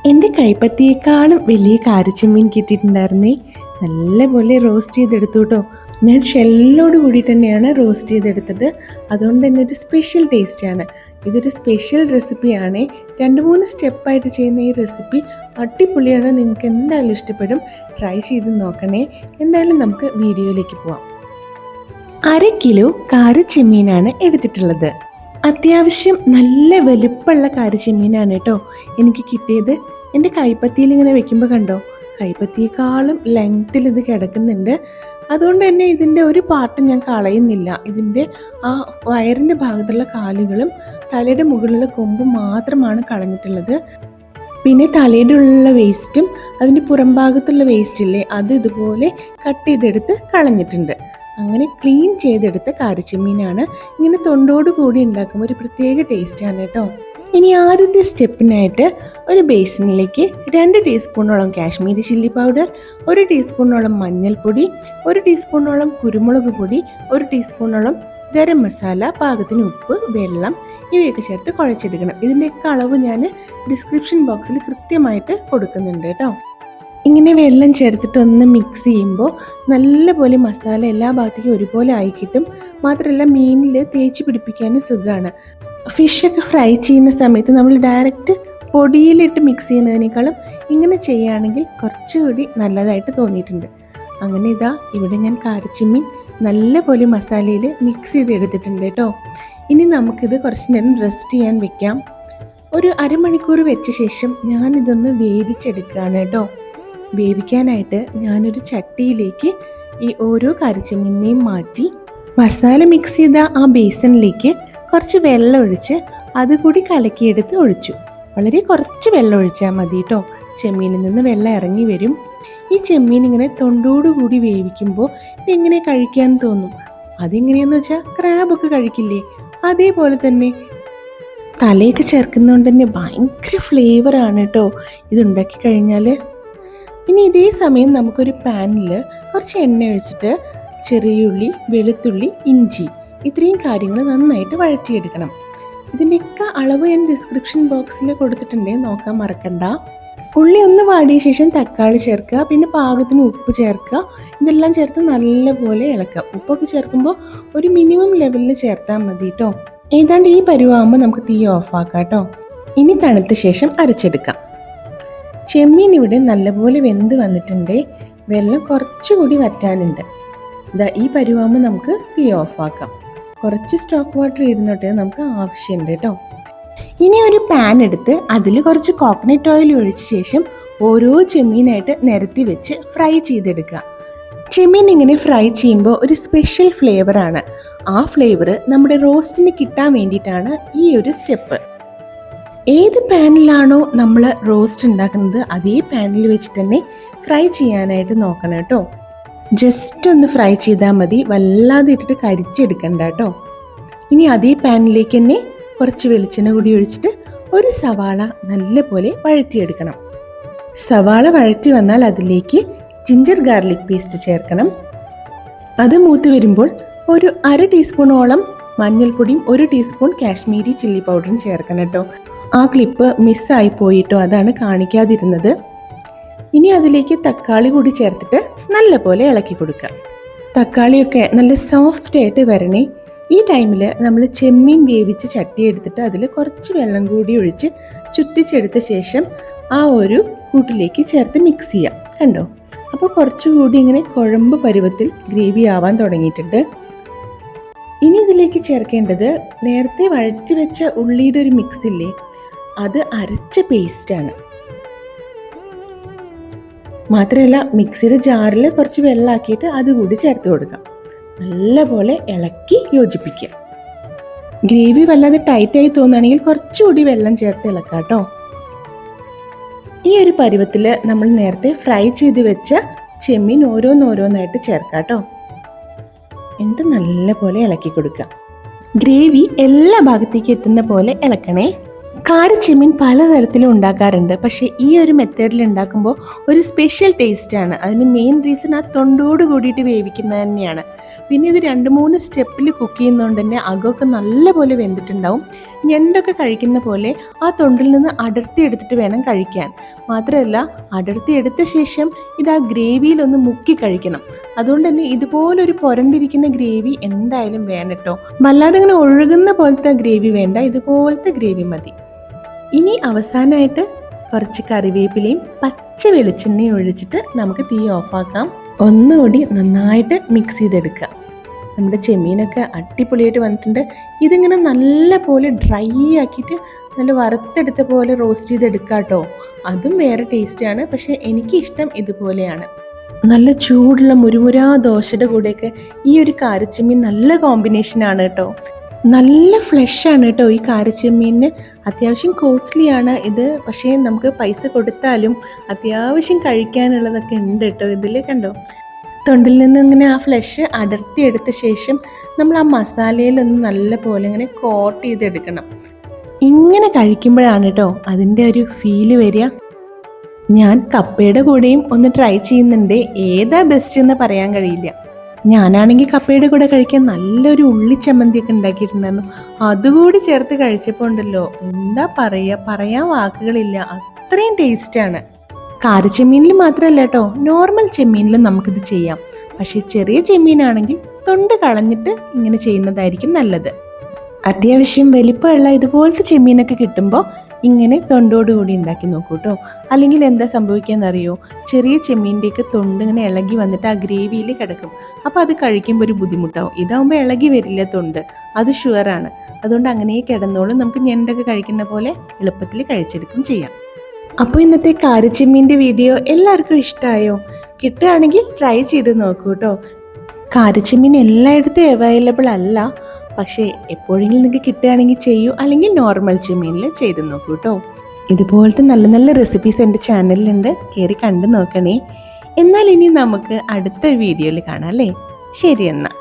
എൻ്റെ കൈപ്പത്തിയേക്കാളും വലിയ കാരിച്ചെമ്മീൻ കിട്ടിയിട്ടുണ്ടായിരുന്നേ. നല്ലപോലെ റോസ്റ്റ് ചെയ്തെടുത്തു കേട്ടോ. ഞാൻ ഷെല്ലോട് കൂടി തന്നെയാണ് റോസ്റ്റ് ചെയ്തെടുത്തത്. അതുകൊണ്ട് തന്നെ ഒരു സ്പെഷ്യൽ ടേസ്റ്റാണ്. ഇതൊരു സ്പെഷ്യൽ റെസിപ്പിയാണ്. 2-3 സ്റ്റെപ്പായിട്ട് ചെയ്യുന്ന ഈ റെസിപ്പി അടിപൊളിയാണ്. നിങ്ങൾക്ക് എന്തായാലും ഇഷ്ടപ്പെടും. ട്രൈ ചെയ്ത് നോക്കണേ. എന്തായാലും നമുക്ക് വീഡിയോയിലേക്ക് പോവാം. 1/2 കിലോ കാരിച്ചെമ്മീനാണ് എടുത്തിട്ടുള്ളത്. അത്യാവശ്യം നല്ല വലുപ്പമുള്ള കാരിച്ചെമ്മീനാണ് കേട്ടോ എനിക്ക് കിട്ടിയത്. എൻ്റെ കൈപ്പത്തിയിൽ ഇങ്ങനെ വെക്കുമ്പോൾ കണ്ടോ, കൈപ്പത്തിയേക്കാളും ലെങ്ത്തിൽ ഇത് കിടക്കുന്നുണ്ട്. അതുകൊണ്ട് തന്നെ ഇതിൻ്റെ ഒരു പാർട്ടും ഞാൻ കളയുന്നില്ല. ഇതിൻ്റെ ആ വയറിൻ്റെ ഭാഗത്തുള്ള കാലുകളും തലയുടെ മുകളിലുള്ള കൊമ്പും മാത്രമാണ് കളഞ്ഞിട്ടുള്ളത്. പിന്നെ തലയുടെ ഉള്ളിലുള്ള വേസ്റ്റും അതിൻ്റെ പുറം ഭാഗത്തുള്ള വേസ്റ്റില്ലേ, അത് ഇതുപോലെ കട്ട് ചെയ്തെടുത്ത് കളഞ്ഞിട്ടുണ്ട്. അങ്ങനെ ക്ലീൻ ചെയ്തെടുത്ത കാരിച്ചെമ്മീനാണ്. ഇങ്ങനെ തൊണ്ടോട് കൂടി ഉണ്ടാക്കുമ്പോൾ ഒരു പ്രത്യേക ടേസ്റ്റാണ് കേട്ടോ. ഇനി ആദ്യത്തെ സ്റ്റെപ്പിനായിട്ട് ഒരു ബേസിനിലേക്ക് 2 ടീസ്പൂണോളം കാശ്മീരി ചില്ലി പൗഡർ, 1 ടീസ്പൂണോളം മഞ്ഞൾപ്പൊടി, 1 ടീസ്പൂണോളം കുരുമുളക് പൊടി, 1 ടീസ്പൂണോളം ഗരം മസാല, പാകത്തിന് ഉപ്പ്, വെള്ളം ഇവയൊക്കെ ചേർത്ത് കുഴച്ചെടുക്കണം. ഇതിൻ്റെയൊക്കെ അളവ് ഞാൻ ഡിസ്ക്രിപ്ഷൻ ബോക്സിൽ കൃത്യമായിട്ട് കൊടുക്കുന്നുണ്ട് കേട്ടോ. ഇങ്ങനെ വെള്ളം ചേർത്തിട്ട് ഒന്ന് മിക്സ് ചെയ്യുമ്പോൾ നല്ലപോലെ മസാല എല്ലാ ഭാഗത്തേക്കും ഒരുപോലെ ആയി കിട്ടും. മാത്രമല്ല മീനിൽ തേച്ച് പിടിപ്പിക്കാനും സുഖമാണ്. ഫിഷൊക്കെ ഫ്രൈ ചെയ്യുന്ന സമയത്ത് നമ്മൾ ഡയറക്റ്റ് പൊടിയിലിട്ട് മിക്സ് ചെയ്യുന്നതിനേക്കാളും ഇങ്ങനെ ചെയ്യുകയാണെങ്കിൽ കുറച്ചുകൂടി നല്ലതായിട്ട് തോന്നിയിട്ടുണ്ട്. അങ്ങനെ ഇതാ ഇവിടെ ഞാൻ കാരിച്ചെമ്മീൻ നല്ലപോലെ മസാലയിൽ മിക്സ് ചെയ്തെടുത്തിട്ടുണ്ട് കേട്ടോ. ഇനി നമുക്കിത് കുറച്ച് നേരം റെസ്റ്റ് ചെയ്യാൻ വെക്കാം. ഒരു അരമണിക്കൂർ വെച്ച ശേഷം ഞാനിതൊന്ന് വേവിച്ചെടുക്കുകയാണ് കേട്ടോ. വേവിക്കാനായിട്ട് ഞാനൊരു ചട്ടിയിലേക്ക് ഈ ഓരോ കാരിച്ചെമ്മീനെയും മാറ്റി മസാല മിക്സ് ചെയ്ത ആ ബേസനിലേക്ക് കുറച്ച് വെള്ളം ഒഴിച്ച് അതുകൂടി കലക്കിയെടുത്ത് ഒഴിച്ചു. വളരെ കുറച്ച് വെള്ളം ഒഴിച്ചാൽ മതി കേട്ടോ. ചെമ്മീനിൽ നിന്ന് വെള്ളം ഇറങ്ങി വരും. ഈ ചെമ്മീൻ ഇങ്ങനെ തൊണ്ടോടുകൂടി വേവിക്കുമ്പോൾ ഇതെങ്ങനെ കഴിക്കാൻ തോന്നും. അതെങ്ങനെയാന്ന് വെച്ചാൽ ക്രാബൊക്കെ കഴിക്കില്ലേ, അതേപോലെ തന്നെ തലയൊക്കെ ചേർക്കുന്നതുകൊണ്ട് തന്നെ ഭയങ്കര ഫ്ലേവറാണ് കേട്ടോ ഇതുണ്ടാക്കി കഴിഞ്ഞാൽ. ഇനി ഇതേ സമയം നമുക്കൊരു പാനിൽ കുറച്ച് എണ്ണ ഒഴിച്ചിട്ട് ചെറിയുള്ളി, വെളുത്തുള്ളി, ഇഞ്ചി ഇത്രയും കാര്യങ്ങൾ നന്നായിട്ട് വഴറ്റിയെടുക്കണം. ഇതിൻ്റെയൊക്കെ അളവ് ഞാൻ ഡിസ്ക്രിപ്ഷൻ ബോക്സിൽ കൊടുത്തിട്ടുണ്ട്, നോക്കാൻ മറക്കണ്ട. ഉള്ളി ഒന്ന് വാടിയ ശേഷം തക്കാളി ചേർക്കുക, പിന്നെ പാകത്തിന് ഉപ്പ് ചേർക്കുക. ഇതെല്ലാം ചേർത്ത് നല്ലപോലെ ഇളക്കുക. ഉപ്പൊക്കെ ചേർക്കുമ്പോൾ ഒരു മിനിമം ലെവലിൽ ചേർത്താൽ മതി കേട്ടോ. ഏതാണ്ട് ഈ പരുവാകുമ്പോൾ നമുക്ക് തീ ഓഫാക്കാം കേട്ടോ. ഇനി തണുത്ത ശേഷം അരച്ചെടുക്കാം. ചെമ്മീൻ ഇവിടെ നല്ലപോലെ വെന്ത് വന്നിട്ടുണ്ട്. വെള്ളം കുറച്ചുകൂടി വറ്റാനുണ്ട്. ഇതാ ഈ പരുവാകുമ്പോൾ നമുക്ക് തീ ഓഫാക്കാം. കുറച്ച് സ്റ്റോക്ക് വാട്ടർ ഇരുന്നോട്ടെ, നമുക്ക് ആവശ്യമുണ്ട് കേട്ടോ. ഇനി ഒരു പാൻ എടുത്ത് അതിൽ കുറച്ച് കോക്കനട്ട് ഓയിൽ ഒഴിച്ച ശേഷം ഓരോ ചെമ്മീനായിട്ട് നിരത്തി വെച്ച് ഫ്രൈ ചെയ്തെടുക്കുക. ചെമ്മീൻ ഇങ്ങനെ ഫ്രൈ ചെയ്യുമ്പോൾ ഒരു സ്പെഷ്യൽ ഫ്ലേവറാണ്. ആ ഫ്ലേവർ നമ്മുടെ റോസ്റ്റിന് കിട്ടാൻ വേണ്ടിയിട്ടാണ് ഈ ഒരു സ്റ്റെപ്പ്. ഏത് പാനിലാണോ നമ്മൾ റോസ്റ്റ് ഉണ്ടാക്കുന്നത് അതേ പാനിൽ വെച്ചിട്ട് തന്നെ ഫ്രൈ ചെയ്യാനായിട്ട് നോക്കണം കേട്ടോ. ജസ്റ്റ് ഒന്ന് ഫ്രൈ ചെയ്താൽ മതി, വല്ലാതെ ഇട്ടിട്ട് കരിച്ചെടുക്കണ്ട കേട്ടോ. ഇനി അതേ പാനിലേക്ക് തന്നെ കുറച്ച് വെളിച്ചെണ്ണ കൂടി ഒഴിച്ചിട്ട് ഒരു സവാള നല്ലപോലെ വഴറ്റിയെടുക്കണം. സവാള വഴറ്റി വന്നാൽ അതിലേക്ക് ജിഞ്ചർ ഗാർലിക് പേസ്റ്റ് ചേർക്കണം. അത് മൂത്ത് വരുമ്പോൾ ഒരു 1/2 ടീസ്പൂണോളം മഞ്ഞൾപ്പൊടിയും 1 ടീസ്പൂൺ കാശ്മീരി ചില്ലി പൗഡറും ചേർക്കണം കേട്ടോ. ആ ക്ലിപ്പ് മിസ്സായി പോയിട്ടോ, അതാണ് കാണിക്കാതിരുന്നത്. ഇനി അതിലേക്ക് തക്കാളി കൂടി ചേർത്തിട്ട് നല്ലപോലെ ഇളക്കി കൊടുക്കുക. തക്കാളിയൊക്കെ നല്ല സോഫ്റ്റ് ആയിട്ട് വരണേ. ഈ ടൈമിൽ നമ്മൾ ചെമ്മീൻ വേവിച്ച് ചട്ടി എടുത്തിട്ട് അതിൽ കുറച്ച് വെള്ളം കൂടി ഒഴിച്ച് ചുറ്റിച്ചെടുത്ത ശേഷം ആ ഒരു കൂട്ടിലേക്ക് ചേർത്ത് മിക്സ് ചെയ്യാം. കണ്ടോ, അപ്പോൾ കുറച്ചുകൂടി ഇങ്ങനെ കുഴമ്പ് പരുവത്തിൽ ഗ്രേവി ആവാൻ തുടങ്ങിയിട്ടുണ്ട്. ഇനി ഇതിലേക്ക് ചേർക്കേണ്ടത് നേരത്തെ വഴറ്റി വെച്ച ഉള്ളിയുടെ ഒരു മിക്സ് ഇല്ലേ, അത് അരച്ച പേസ്റ്റാണ്. മാത്രമല്ല മിക്സിയുടെ ജാറിൽ കുറച്ച് വെള്ളമാക്കിയിട്ട് അതുകൂടി ചേർത്ത് കൊടുക്കാം. നല്ലപോലെ ഇളക്കി യോജിപ്പിക്കുക. ഗ്രേവി വല്ലാതെ ടൈറ്റായി തോന്നുകയാണെങ്കിൽ കുറച്ചുകൂടി വെള്ളം ചേർത്ത് ഇളക്കാം കേട്ടോ. ഈ ഒരു പരുവത്തിൽ നമ്മൾ നേരത്തെ ഫ്രൈ ചെയ്ത് വെച്ച ചെമ്മീൻ ഓരോന്നോരോന്നായിട്ട് ചേർക്കാം കേട്ടോ. എന്നിട്ട് നല്ലപോലെ ഇളക്കി കൊടുക്കുക. ഗ്രേവി എല്ലാ ഭാഗത്തേക്കും എത്തുന്ന പോലെ ഇളക്കണേ. കാരച്ചെമ്മീൻ പലതരത്തിലും ഉണ്ടാക്കാറുണ്ട്. പക്ഷേ ഈ ഒരു മെത്തേഡിൽ ഉണ്ടാക്കുമ്പോൾ ഒരു സ്പെഷ്യൽ ടേസ്റ്റാണ്. അതിന് മെയിൻ റീസൺ ആ തൊണ്ടോട് കൂടിയിട്ട് വേവിക്കുന്നത് തന്നെയാണ്. പിന്നെ ഇത് 2-3 സ്റ്റെപ്പിൽ കുക്ക് ചെയ്യുന്നതുകൊണ്ട് തന്നെ അകമൊക്കെ നല്ലപോലെ വെന്തിട്ടുണ്ടാവും. ഞണ്ടൊക്കെ കഴിക്കുന്ന പോലെ ആ തൊണ്ടിൽ നിന്ന് അടർത്തി എടുത്തിട്ട് വേണം കഴിക്കാൻ. മാത്രമല്ല അടർത്തി എടുത്ത ശേഷം ഇത് ആ ഗ്രേവിയിലൊന്ന് മുക്കി കഴിക്കണം. അതുകൊണ്ട് തന്നെ ഇതുപോലൊരു പുരണ്ടിരിക്കുന്ന ഗ്രേവി എന്തായാലും വേണം കേട്ടോ. വല്ലാതെ ഇങ്ങനെ ഒഴുകുന്ന പോലത്തെ ഗ്രേവി വേണ്ട, ഇതുപോലത്തെ ഗ്രേവി മതി. ഇനി അവസാനമായിട്ട് കുറച്ച് കറിവേപ്പിലയും പച്ച വെളിച്ചെണ്ണയും ഒഴിച്ചിട്ട് നമുക്ക് തീ ഓഫാക്കാം. ഒന്നുകൂടി നന്നായിട്ട് മിക്സ് ചെയ്തെടുക്കുക. നമ്മുടെ ചെമ്മീനൊക്കെ അടിപൊളിയായിട്ട് വന്നിട്ടുണ്ട്. ഇതിങ്ങനെ നല്ല പോലെ ഡ്രൈ ആക്കിയിട്ട് നല്ല വറുത്തെടുത്ത പോലെ റോസ്റ്റ് ചെയ്തെടുക്കുക കേട്ടോ. അതും വേറെ ടേസ്റ്റാണ്. പക്ഷേ എനിക്കിഷ്ടം ഇതുപോലെയാണ്. നല്ല ചൂടുള്ള മുരുമുരാ ദോശയുടെ കൂടെയൊക്കെ ഈ ഒരു കാരച്ചെമ്മീൻ നല്ല കോമ്പിനേഷനാണ് കേട്ടോ. നല്ല ഫ്ലഷാണ് കേട്ടോ ഈ കാരച്ചെമ്മീനിന്. അത്യാവശ്യം കോസ്റ്റ്ലിയാണ് ഇത്. പക്ഷേ നമുക്ക് പൈസ കൊടുത്താലും അത്യാവശ്യം കഴിക്കാനുള്ളതൊക്കെ ഉണ്ട് കേട്ടോ ഇതിൽ. കണ്ടോ, തൊണ്ടിൽ നിന്ന് ഇങ്ങനെ ആ ഫ്ലഷ് അടർത്തി എടുത്ത ശേഷം നമ്മൾ ആ മസാലയിലൊന്ന് നല്ല പോലെ ഇങ്ങനെ കോട്ട് ചെയ്തെടുക്കണം. ഇങ്ങനെ കഴിക്കുമ്പോഴാണ് കേട്ടോ അതിൻ്റെ ഒരു ഫീല് വരിക. ഞാൻ കപ്പയുടെ കൂടെയും ഒന്ന് ട്രൈ ചെയ്യുന്നുണ്ട്. ഏതാ ബെസ്റ്റ് എന്ന് പറയാൻ കഴിയില്ല. ഞാനാണെങ്കിൽ കപ്പയുടെ കൂടെ കഴിക്കാൻ നല്ലൊരു ഉള്ളിച്ചമ്മന്തിയൊക്കെ ഉണ്ടാക്കിയിട്ടുണ്ടായിരുന്നു. അതുകൂടി ചേർത്ത് കഴിച്ചപ്പോൾ ഉണ്ടല്ലോ, എന്താ പറയാൻ വാക്കുകളില്ല, അത്രയും ടേസ്റ്റാണ്. കാരച്ചെമ്മീനിൽ മാത്രമല്ല കേട്ടോ, നോർമൽ ചെമ്മീനിലും നമുക്കിത് ചെയ്യാം. പക്ഷേ ചെറിയ ചെമ്മീനാണെങ്കിൽ തൊണ്ട് കളഞ്ഞിട്ട് ഇങ്ങനെ ചെയ്യുന്നതായിരിക്കും നല്ലത്. അത്യാവശ്യം വലിപ്പമുള്ള ഇതുപോലത്തെ ചെമ്മീനൊക്കെ കിട്ടുമ്പോൾ ഇങ്ങനെ തൊണ്ടോടുകൂടി ഉണ്ടാക്കി നോക്കൂ കേട്ടോ. അല്ലെങ്കിൽ എന്താ സംഭവിക്കാന്നറിയോ, ചെറിയ ചെമ്മീൻ്റെയൊക്കെ തൊണ്ട് ഇങ്ങനെ ഇളകി വന്നിട്ട് ആ ഗ്രേവിയിൽ കിടക്കും. അപ്പോൾ അത് കഴിക്കുമ്പോൾ ഒരു ബുദ്ധിമുട്ടാവും. ഇതാവുമ്പോൾ ഇളകി വരില്ല തൊണ്ട്, അത് ഷുവറാണ്. അതുകൊണ്ട് അങ്ങനെ കിടന്നോളും. നമുക്ക് ഞണ്ടൊക്കെ കഴിക്കുന്ന പോലെ എളുപ്പത്തിൽ കഴിച്ചെടുക്കും ചെയ്യാം. അപ്പോൾ ഇന്നത്തെ കാരച്ചെമ്മീൻ്റെ വീഡിയോ എല്ലാവർക്കും ഇഷ്ടമായോ? കിട്ടുകയാണെങ്കിൽ ട്രൈ ചെയ്ത് നോക്കൂ കേട്ടോ. കാരച്ചെമ്മീൻ എല്ലായിടത്തും അവൈലബിൾ അല്ല. പക്ഷേ എപ്പോഴെങ്കിലും നിങ്ങൾക്ക് കിട്ടുകയാണെങ്കിൽ ചെയ്യൂ. അല്ലെങ്കിൽ നോർമൽ ചെമ്മീനിൽ ചെയ്ത് നോക്കൂ കേട്ടോ. ഇതുപോലത്തെ നല്ല നല്ല റെസിപ്പീസ് എൻ്റെ ചാനലിലുണ്ട്, കയറി കണ്ടു നോക്കണേ. എന്നാൽ ഇനി നമുക്ക് അടുത്ത വീഡിയോയിൽ കാണാം അല്ലേ? ശരി എന്നാൽ.